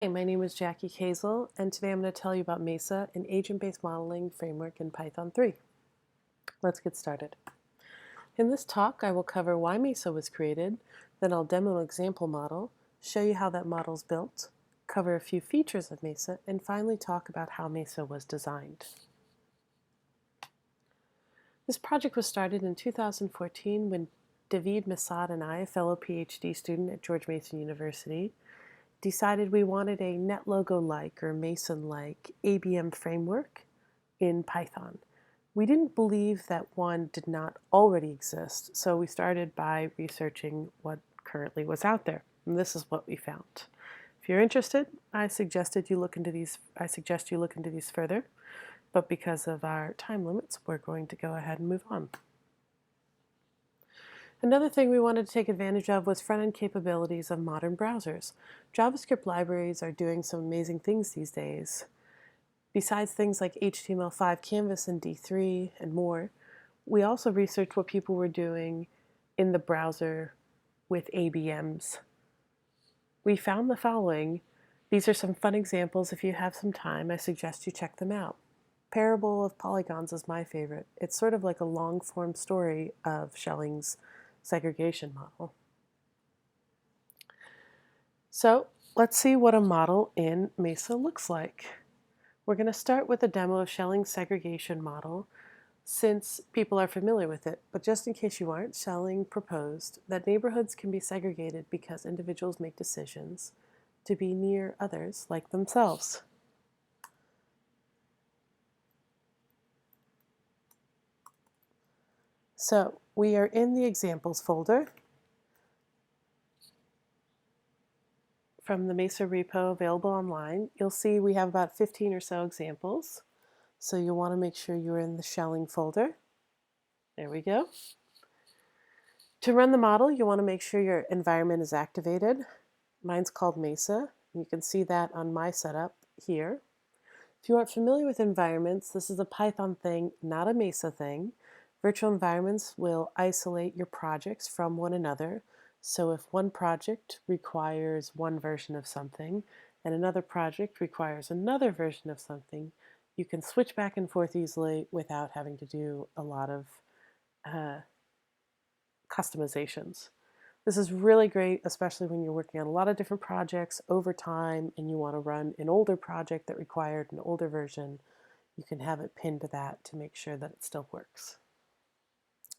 Hi, my name is Jackie Kazel, and today I'm going to tell you about Mesa, an agent-based modeling framework in Python 3. Let's get started. In this talk, I will cover why Mesa was created, then I'll demo an example model, show you how that model is built, cover a few features of Mesa, and finally talk about how Mesa was designed. This project was started in 2014 when David Mesa and I, a fellow PhD student at George Mason University, decided we wanted a NetLogo-like or Mason-like ABM framework in Python. We didn't believe that one did not already exist, so we started by researching what currently was out there, and this is what we found. If you're interested, I suggest you look into these further, but because of our time limits, we're going to go ahead and move on. Another thing we wanted to take advantage of was front-end capabilities of modern browsers. JavaScript libraries are doing some amazing things these days. Besides things like HTML5 Canvas and D3 and more, we also researched what people were doing in the browser with ABMs. We found the following. These are some fun examples. If you have some time, I suggest you check them out. Parable of Polygons is my favorite. It's sort of like a long-form story of Schelling's segregation model. So let's see what a model in Mesa looks like. We're going to start with a demo of Schelling's segregation model since people are familiar with it, but just in case you aren't, Schelling proposed that neighborhoods can be segregated because individuals make decisions to be near others like themselves. So we are in the examples folder from the Mesa repo available online. You'll see we have about 15 or so examples. So you'll want to make sure you're in the Schelling folder. There we go. To run the model, you want to make sure your environment is activated. Mine's called Mesa. You can see that on my setup here. If you aren't familiar with environments, this is a Python thing, not a Mesa thing. Virtual environments will isolate your projects from one another. So if one project requires one version of something and another project requires another version of something, you can switch back and forth easily without having to do a lot of customizations. This is really great, especially when you're working on a lot of different projects over time and you want to run an older project that required an older version. You can have it pinned to that to make sure that it still works.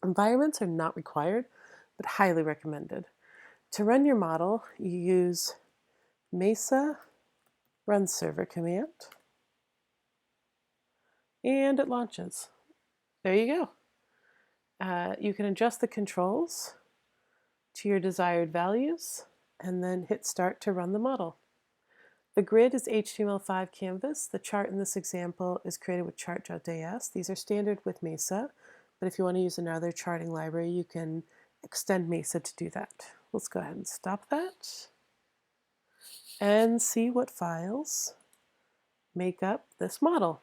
Environments are not required, but highly recommended. To run your model, you use Mesa run server command, and it launches. There you go. You can adjust the controls to your desired values, and then hit start to run the model. The grid is HTML5 Canvas. The chart in this example is created with chart.js. These are standard with Mesa, but if you want to use another charting library, you can extend Mesa to do that. Let's go ahead and stop that and see what files make up this model.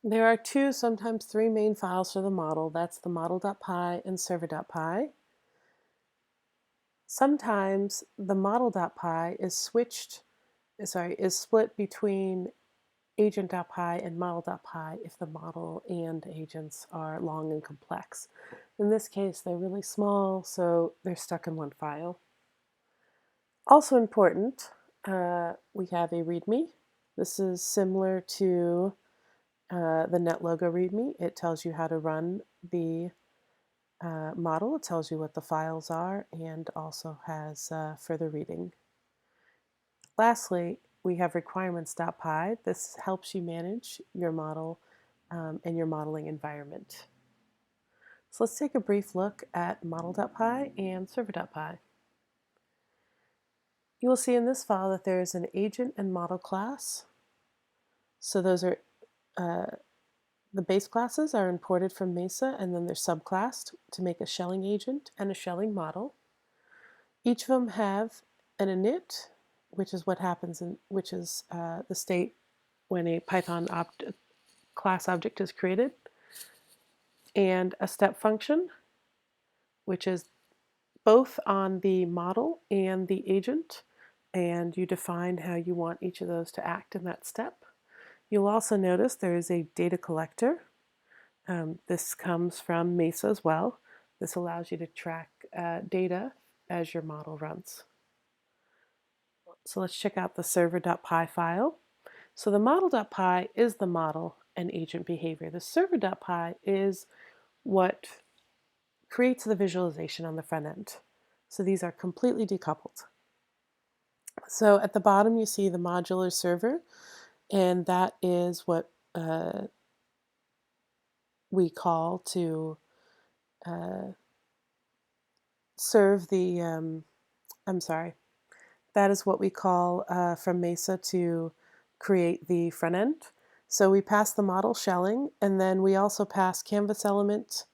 There are two, sometimes three main files for the model. That's the model.py and server.py. Sometimes the model.py is split between agent.py and model.py if the model and agents are long and complex. In this case, they're really small, so they're stuck in one file. Also important, we have a README. This is similar to the NetLogo README. It tells you how to run the model. It tells you what the files are and also has further reading. Lastly, we have requirements.py. This helps you manage your model and your modeling environment. So let's take a brief look at model.py and server.py. You will see in this file that there is an agent and model class. So those are the base classes are imported from Mesa, and then they're subclassed to make a Schelling agent and a Schelling model. Each of them have an init, which is what happens the state when a Python class object is created, and a step function, which is both on the model and the agent, and you define how you want each of those to act in that step. You'll also notice there is a data collector. This comes from Mesa as well. This allows you to track data as your model runs. So let's check out the server.py file. So the model.py is the model and agent behavior. The server.py is what creates the visualization on the front end. So these are completely decoupled. So at the bottom you see the modular server, and that is what we call to serve the, that is what we call from Mesa to create the front end. So we pass the model shelling, and then we also pass canvas element,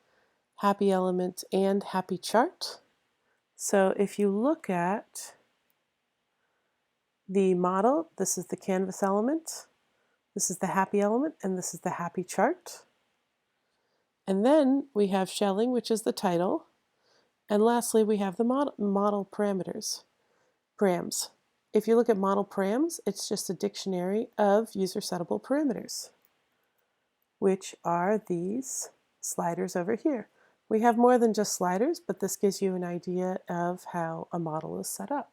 happy element, and happy chart. So if you look at the model, this is the canvas element, this is the happy element, and this is the happy chart. And then we have shelling, which is the title. And lastly, we have the model parameters, params. If you look at model params, it's just a dictionary of user settable parameters, which are these sliders over here. We have more than just sliders, but this gives you an idea of how a model is set up.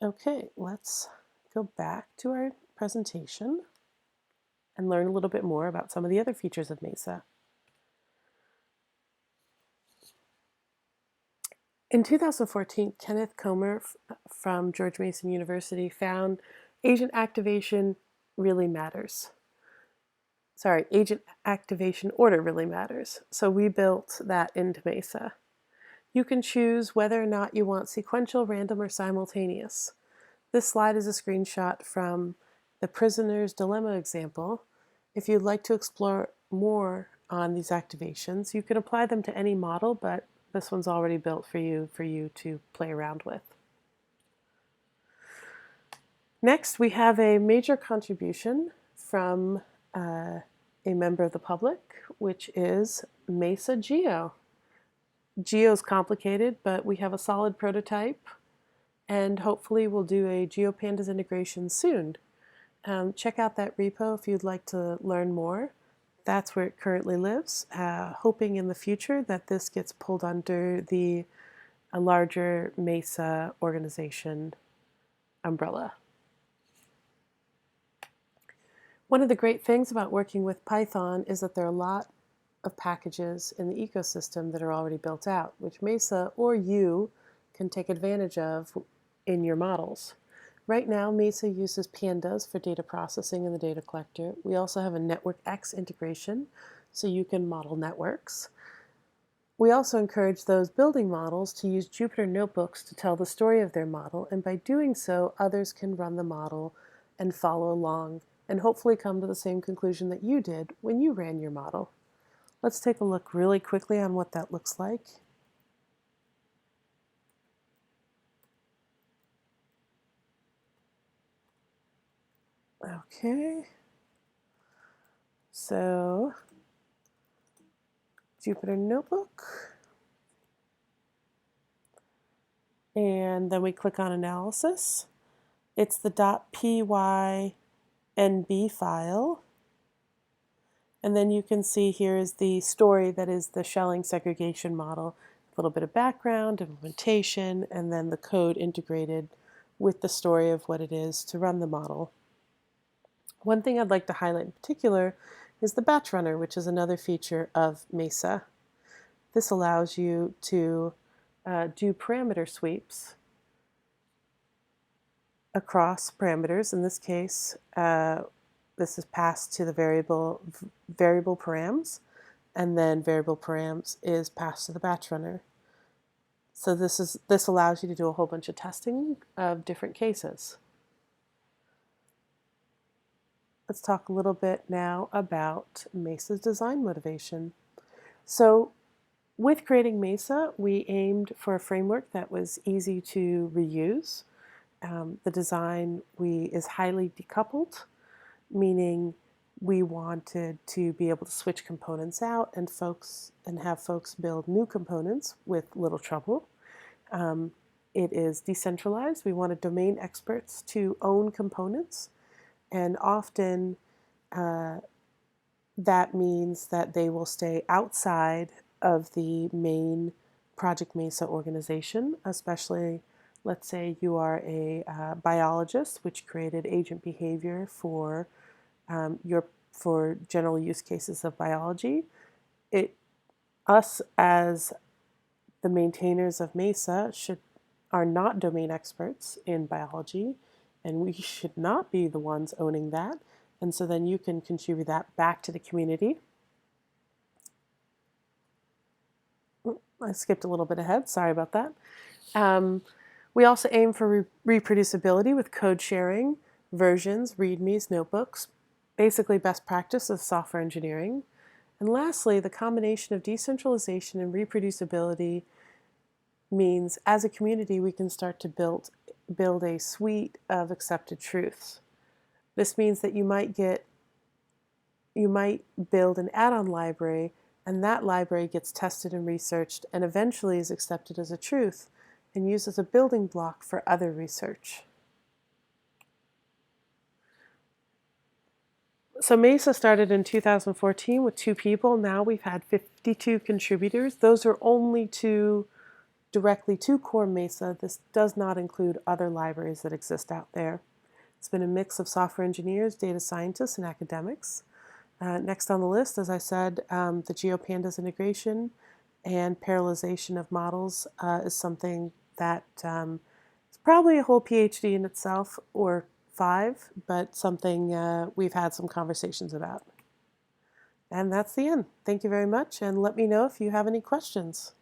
Okay, let's go back to our presentation and learn a little bit more about some of the other features of Mesa. In 2014, Kenneth Comer from George Mason University found agent activation really matters. Sorry, agent activation order really matters. So we built that into Mesa. You can choose whether or not you want sequential, random, or simultaneous. This slide is a screenshot from the prisoner's dilemma example. If you'd like to explore more on these activations, you can apply them to any model, but this one's already built for you to play around with. Next, we have a major contribution from a member of the public, which is Mesa Geo. Geo's complicated, but we have a solid prototype, and hopefully we'll do a GeoPandas integration soon. Check out that repo if you'd like to learn more. That's where it currently lives, hoping in the future that this gets pulled under a larger Mesa organization umbrella. One of the great things about working with Python is that there are a lot of packages in the ecosystem that are already built out, which Mesa or you can take advantage of in your models. Right now, Mesa uses pandas for data processing in the data collector. We also have a NetworkX integration, so you can model networks. We also encourage those building models to use Jupyter notebooks to tell the story of their model, and by doing so, others can run the model and follow along and hopefully come to the same conclusion that you did when you ran your model. Let's take a look really quickly on what that looks like. Okay, so Jupyter Notebook, and then we click on Analysis. It's the .pynb file, and then you can see here is the story that is the shelling segregation model, a little bit of background, implementation, and then the code integrated with the story of what it is to run the model. One thing I'd like to highlight in particular is the batch runner, which is another feature of Mesa. This allows you to do parameter sweeps across parameters. In this case, this is passed to the variable params, and then variable params is passed to the batch runner. So this allows you to do a whole bunch of testing of different cases. Let's talk a little bit now about Mesa's design motivation. So with creating Mesa, we aimed for a framework that was easy to reuse. The design is highly decoupled, meaning we wanted to be able to switch components out and have folks build new components with little trouble. It is decentralized. We wanted domain experts to own components, and often that means that they will stay outside of the main Project Mesa organization, especially, let's say you are a biologist, which created agent behavior for for general use cases of biology. Us as the maintainers of Mesa are not domain experts in biology, and we should not be the ones owning that. And so then you can contribute that back to the community. I skipped a little bit ahead. Sorry about that. We also aim for reproducibility with code sharing, versions, readmes, notebooks, basically best practice of software engineering. And lastly, the combination of decentralization and reproducibility means as a community we can start to build a suite of accepted truths. This means that you might build an add-on library, and that library gets tested and researched and eventually is accepted as a truth and used as a building block for other research. So Mesa started in 2014 with 2 people. Now we've had 52 contributors. Those are only directly to core Mesa. This does not include other libraries that exist out there. It's been a mix of software engineers, data scientists, and academics. Next on the list, as I said, the GeoPandas integration and parallelization of models is something that is probably a whole PhD in itself, or 5, but something we've had some conversations about. And that's the end. Thank you very much, and let me know if you have any questions.